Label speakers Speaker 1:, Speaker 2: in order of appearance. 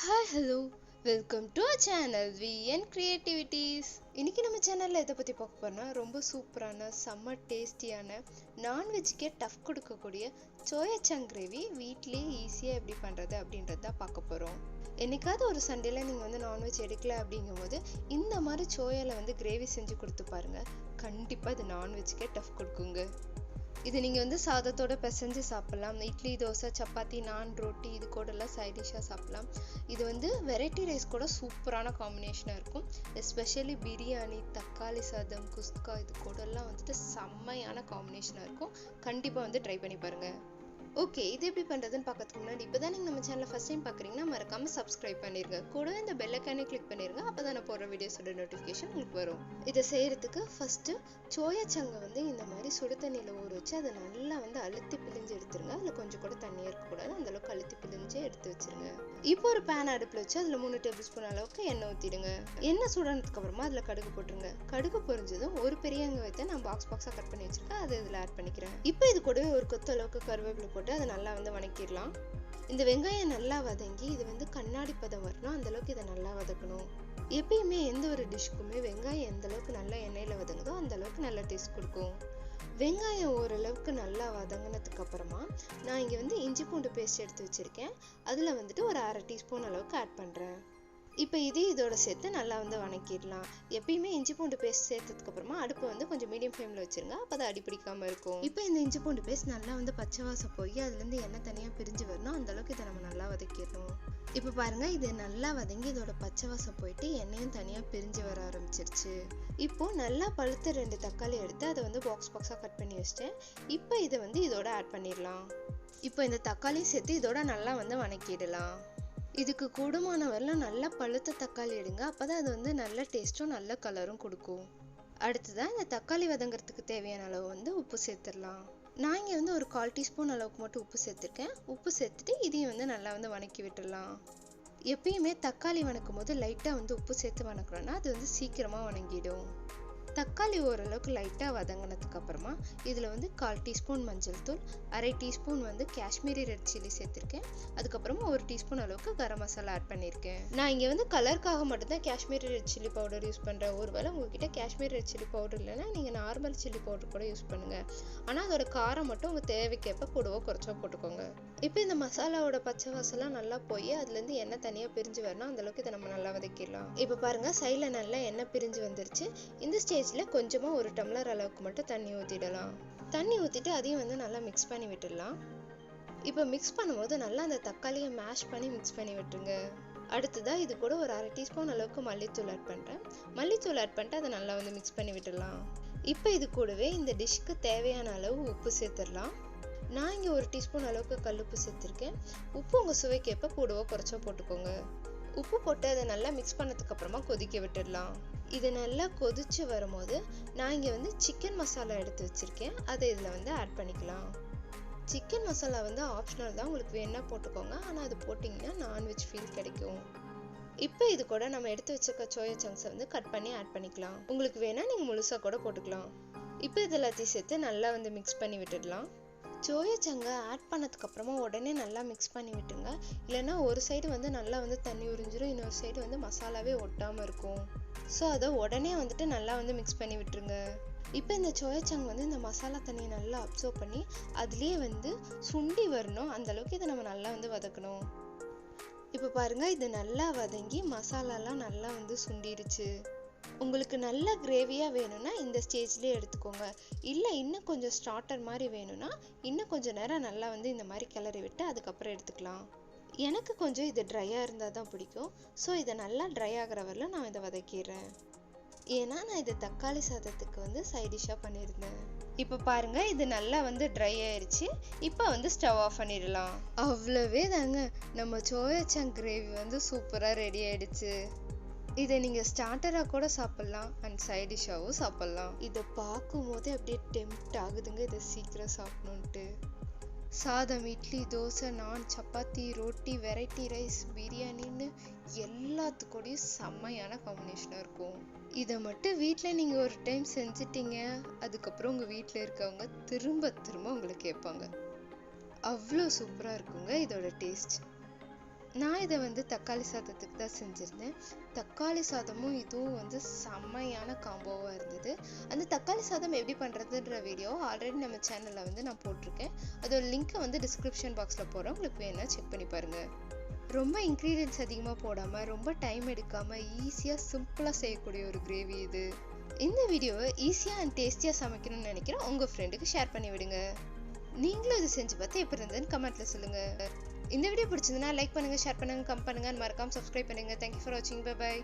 Speaker 1: Hi hello welcome to our channel VN Creativities. இன்றைக்கி நம்ம சேனலில் எதை பற்றி பார்க்க போகிறோம்னா ரொம்ப சூப்பரான செம்ம டேஸ்டியான நான்வெஜ்ஜுக்கே டஃப் கொடுக்கக்கூடிய சோயா சங்க் கிரேவி வீட்லேயே ஈஸியாக எப்படி பண்ணுறது அப்படின்றது தான் பார்க்க போகிறோம். என்னைக்காவது ஒரு சண்டேல நீங்கள் நான்வெஜ் எடுக்கல அப்படிங்கும்போது இந்த மாதிரி சோயாவில் கிரேவி செஞ்சு கொடுத்து பாருங்கள். கண்டிப்பாக இது நான்வெஜ்ஜுக்கே டஃப் கொடுக்குங்க. இது நீங்கள் சாதத்தோட பிசைஞ்சு சாப்பிட்லாம். இட்லி, தோசை, சப்பாத்தி, நான், ரொட்டி இது கூடலாம் சைட் டிஷ்ஷாக சாப்பிட்லாம். இது வெரைட்டி ரைஸ் கூட சூப்பரான காம்பினேஷனாக இருக்கும். எஸ்பெஷலி பிரியாணி, தக்காளி சாதம், குஸ்கா இது கூடலாம் செம்மையான காம்பினேஷனாக இருக்கும். கண்டிப்பாக ட்ரை பண்ணி பாருங்கள். ஓகே, இது எப்படி பண்ணுறதுன்னு பார்க்கறதுக்கு முன்னாடி இப்போ தான் நீங்கள் நம்ம சேனலை ஃபஸ்ட் டைம் பார்க்குறீங்கன்னா மறக்காமல் சப்ஸ்கிரைப் பண்ணிடுங்க. கூட இந்த பெல் ஐக்கானை கிளிக் பண்ணிடுங்க. அப்போ தான் நான் போடுற வீடியோஸோட நோட்டிஃபிகேஷன் உங்களுக்கு வரும். இதை செய்கிறதுக்கு ஃபஸ்ட்டு சோயா சங்கை இந்த மாதிரி சுடு தண்ணியில் ஊற வச்சு அதை நல்லா அழுத்தி பிழிஞ்சு எடுத்துருங்க. அதில் கொஞ்சம் கூட தண்ணியாக இருக்கக்கூடாது, அந்தளவுக்கு அழுத்தி பிழிஞ்சு எடுத்து வச்சுருங்க. இப்போ ஒரு பேன் அடுப்பில் வச்சு அதில் 3 டேபிள் ஸ்பூன் அளவுக்கு எண்ணெய் ஊற்றிடுங்க. எண்ணெய் சூடானதுக்கு அப்புறமா அதில் கடுகு போட்டுருங்க. கடுகு பொரிஞ்சதும் ஒரு பெரிய வெங்காயத்தை நான் பாக்ஸாக கட் பண்ணி வச்சுருக்கேன், அதை இதில் ஆட் பண்ணிக்கிறேன். இப்போ இது கூடவே ஒரு கொத்து அளவுக்கு கருவேப்பிலை போட்டு அதை நல்லா வதக்கிடலாம். இந்த வெங்காயம் நல்லா வதங்கி இது கண்ணாடி பதம் வரணும், அந்த அளவுக்கு இதை நல்லா வதக்கணும். எப்பயுமே எந்த ஒரு டிஷ்க்குமே வெங்காயம் எந்த அளவுக்கு நல்லா எண்ணெயில வதங்குதோ அந்த அளவுக்கு நல்ல டேஸ்ட் கொடுக்கும். வெங்காயம் ஓரளவுக்கு நல்லா வதங்கினதுக்கு அப்புறமா நான் இங்கே இஞ்சி பூண்டு பேஸ்ட் எடுத்து வச்சிருக்கேன். அதில் ஒரு 1/2 டீஸ்பூன் அளவுக்கு ஆட் பண்ணுறேன். இப்போ இதோட சேர்த்து நல்லா வதக்கிடலாம். எப்பயுமே இஞ்சி பூண்டு பேஸ்ட் சேர்த்ததுக்கு அப்புறமா அடுப்பு கொஞ்சம் மீடியம் ஃப்ளேமில் வச்சுருங்க, அப்போ தான் அடி பிடிக்காமல் இருக்கும். இப்போ இந்த இஞ்சி பூண்டு பேஸ்ட் நல்லா பச்சை வாசம் போய் அதுலேருந்து எண்ணெய் தனியாக பிரிஞ்சு வரணும், அந்தளவுக்கு இதை நம்ம நல்லா வதக்கிடணும். இப்போ பாருங்கள், இது நல்லா வதங்கி இதோட பச்சை வாசம் போயிட்டு எண்ணெயும் தனியாக பிரிஞ்சு வர ஆரம்பிச்சிருச்சு. இப்போது நல்லா பழுத்த 2 தக்காளி எடுத்து அதை பாக்ஸாக கட் பண்ணி வச்சிட்டேன். இப்போ இதை இதோட ஆட் பண்ணிடலாம். இப்போ இந்த தக்காளியும் சேர்த்து இதோட நல்லா வதக்கிடலாம். இதுக்கு கூடுமான வரலாம் நல்லா பழுத்த தக்காளி எடுங்க, அப்போ தான் அது நல்ல டேஸ்ட்டும் நல்ல கலரும் கொடுக்கும். அடுத்ததான் இந்த தக்காளி வதங்கிறதுக்கு தேவையான அளவு உப்பு சேர்த்துடலாம். நான் இங்கே ஒரு 1/4 டீஸ்பூன் அளவுக்கு மட்டும் உப்பு சேர்த்துருக்கேன். உப்பு சேர்த்துட்டு இதையும் நல்லா வதக்கி விட்டுடலாம். எப்பயுமே தக்காளி வதக்கும் போது லைட்டாக உப்பு சேர்த்து வதக்கணும்னா அது சீக்கிரமாக வதங்கிடும். தக்காளி ஓரளவுக்கு லைட்டாக வதங்கினதுக்கு அப்புறமா இதில் 1/4 டீஸ்பூன் மஞ்சள் தூள், 1/2 டீஸ்பூன் காஷ்மீரி ரெட் சில்லி சேர்த்துருக்கேன். அதுக்கப்புறமா 1 டீஸ்பூன் அளவுக்கு கரம் மசாலா ஆட் பண்ணியிருக்கேன். நான் இங்கே கலருக்காக மட்டும்தான் Kashmiri red chilli powder use பண்ணுறேன். ஒருவேளை உங்ககிட்ட காஷ்மீரி ரெட் சில்லி பவுடர் இல்லைன்னா நீங்கள் நார்மல் சில்லி பவுடர் கூட யூஸ் பண்ணுங்கள். ஆனால் அதோட காரம் மட்டும் உங்கள் தேவைக்கேற்ப கூடவோ குறைச்சோ போட்டுக்கோங்க. இப்போ இந்த மசாலாவோட பச்சை வாசலாம் நல்லா போய் அதுலேருந்து எண்ணெய் தனியாக பிரிஞ்சு வரணும், அந்தளவுக்கு இதை நம்ம நல்லா வதக்கிடலாம். இப்போ பாருங்கள், சைடில் நல்லா எண்ணெய் பிரிஞ்சு வந்துருச்சு. இந்த ஸ்டேஜில் கொஞ்சமாக 1 டம்ளர் அளவுக்கு மட்டும் தண்ணி ஊற்றிடலாம். தண்ணி ஊற்றிட்டு அதையும் நல்லா மிக்ஸ் பண்ணி விட்டுடலாம். இப்போ மிக்ஸ் பண்ணும்போது நல்லா அந்த தக்காளியை மேஷ் பண்ணி மிக்ஸ் பண்ணி விட்டுருங்க. அடுத்ததாக இது கூட ஒரு 1/2 டீஸ்பூன் அளவுக்கு மல்லித்தூள் ஆட் பண்ணுறேன். மல்லித்தூள் ஆட் பண்ணிட்டு அதை நல்லா மிக்ஸ் பண்ணி விட்டுடலாம். இப்போ இது கூடவே இந்த டிஷ்க்கு தேவையான அளவு உப்பு சேர்த்துடலாம். நான் இங்கே 1 டீஸ்பூன் அளவுக்கு கல்லுப்பு சேர்த்துருக்கேன். உப்பு உங்கள் சுவைக்கேற்ப கூடவோ குறைச்சோ போட்டுக்கோங்க. உப்பு போட்டு அதை நல்லா மிக்ஸ் பண்ணதுக்கு அப்புறமா கொதிக்க விட்டுடலாம். இது நல்லா கொதிச்சு வரும்போது நான் இங்கே சிக்கன் மசாலா எடுத்து வச்சுருக்கேன், அதை இதில் ஆட் பண்ணிக்கலாம். சிக்கன் மசாலா ஆப்ஷனல் தான், உங்களுக்கு வேணா போட்டுக்கோங்க. ஆனால் அது போட்டிங்கன்னா நான்வெஜ் ஃபீல் கிடைக்கும். இப்போ இது கூட நம்ம எடுத்து வச்சுருக்க சோயா சங்க்ஸை கட் பண்ணி ஆட் பண்ணிக்கலாம். உங்களுக்கு வேணால் நீங்கள் முழுசாக கூட போட்டுக்கலாம். இப்போ இது எல்லாத்தையும் சேர்த்து நல்லா மிக்ஸ் பண்ணி விட்டுடலாம். சோயா சங்கை ஆட் பண்ணதுக்கு அப்புறமா உடனே நல்லா மிக்ஸ் பண்ணி விட்டுருங்க. இல்லைன்னா ஒரு சைடு நல்லா தண்ணி உறிஞ்சிரும், இன்னொரு சைடு மசாலாவே ஒட்டாமல் இருக்கும். ஸோ அதை உடனே நல்லா மிக்ஸ் பண்ணி விட்டுருங்க. இப்போ இந்த சோயா சங் இந்த மசாலா தண்ணியை நல்லா அப்சர்வ் பண்ணி அதுலேயே சுண்டி வரணும், அந்தளவுக்கு இதை நம்ம நல்லா வதக்கணும். இப்போ பாருங்கள், இது நல்லா வதங்கி மசாலாலாம் நல்லா சுண்டிடுச்சு. உங்களுக்கு நல்ல கிரேவியாக வேணும்னா இந்த ஸ்டேஜ்லேயே எடுத்துக்கோங்க. இல்லை இன்னும் கொஞ்சம் ஸ்டார்டர் மாதிரி வேணும்னா இன்னும் கொஞ்சம் நேரம் நல்லா இந்த மாதிரி கிளறி விட்டு அதுக்கப்புறம் எடுத்துக்கலாம். எனக்கு கொஞ்சம் இது ட்ரையாக இருந்தால் தான் பிடிக்கும். ஸோ இதை நல்லா ட்ரை ஆகிற வரலும் நான் இதை வதக்கிடுறேன். ஏன்னா நான் இது தக்காளி சாதத்துக்கு சைட் டிஷ்ஷாக பண்ணியிருந்தேன். இப்போ பாருங்கள், இது நல்லா ட்ரை ஆயிடுச்சு. இப்போ ஸ்டவ் ஆஃப் பண்ணிடலாம். அவ்வளவே தாங்க, நம்ம சோயா சங்க் கிரேவி சூப்பராக ரெடி ஆயிடுச்சு. இதை நீங்கள் ஸ்டார்டராக கூட சாப்பிட்லாம் அண்ட் சைட் டிஷ்ஷாகவும் சாப்பிட்லாம். இதை பார்க்கும் போதே அப்படியே டெம்ப்ட் ஆகுதுங்க இதை சீக்கிரம் சாப்பிடணுன்ட்டு. சாதம், இட்லி, தோசை, நான், சப்பாத்தி, ரொட்டி, வெரைட்டி ரைஸ், பிரியாணின்னு எல்லாத்துக்கூடையும் செம்மையான காம்பினேஷனாக இருக்கும். இதை மட்டும் வீட்டில் நீங்கள் ஒரு டைம் செஞ்சிட்டீங்க, அதுக்கப்புறம் உங்கள் வீட்டில் இருக்கவங்க திரும்ப திரும்ப உங்களை கேட்பாங்க. அவ்வளோ சூப்பராக இருக்குங்க இதோட டேஸ்ட். நான் இதை வந்து தக்காளி சாதத்துக்கு தான் செஞ்சுருந்தேன். தக்காளி சாதமும் இதுவும் வந்து செம்மையான காம்போவாக இருந்தது. அந்த தக்காளி சாதம் எப்படி பண்ணுறதுன்ற வீடியோ ஆல்ரெடி நம்ம சேனலில் வந்து நான் போட்டிருக்கேன். அதோட லிங்க்கை வந்து டிஸ்கிரிப்ஷன் பாக்ஸில் போகிறேன், உங்களுக்கு வேணா செக் பண்ணி பாருங்கள். ரொம்ப இன்க்ரீடியன்ட்ஸ் அதிகமாக போடாமல் ரொம்ப டைம் எடுக்காமல் ஈஸியாக சிம்பிளாக செய்யக்கூடிய ஒரு கிரேவி இது. இந்த வீடியோவை ஈஸியாக அண்ட் டேஸ்டியாக சமைக்கணும்னு நினைக்கிறேன் உங்கள் ஃப்ரெண்டுக்கு ஷேர் பண்ணி விடுங்க. நீங்களும் இது செஞ்சு பார்த்து எப்படி இருந்ததுன்னு கமெண்ட்டில் சொல்லுங்கள். இந்த வீடியோ பிடிச்சிருந்ததுன்னா லைக் பண்ணுங்கள், ஷேர் பண்ணுங்கள், கமெண்ட் பண்ணுங்கள், மறக்காமல் சப்ஸ்கிரைப் பண்ணுங்கள். தேங்க்யூ ஃபார் வாட்சிங். Bye bye.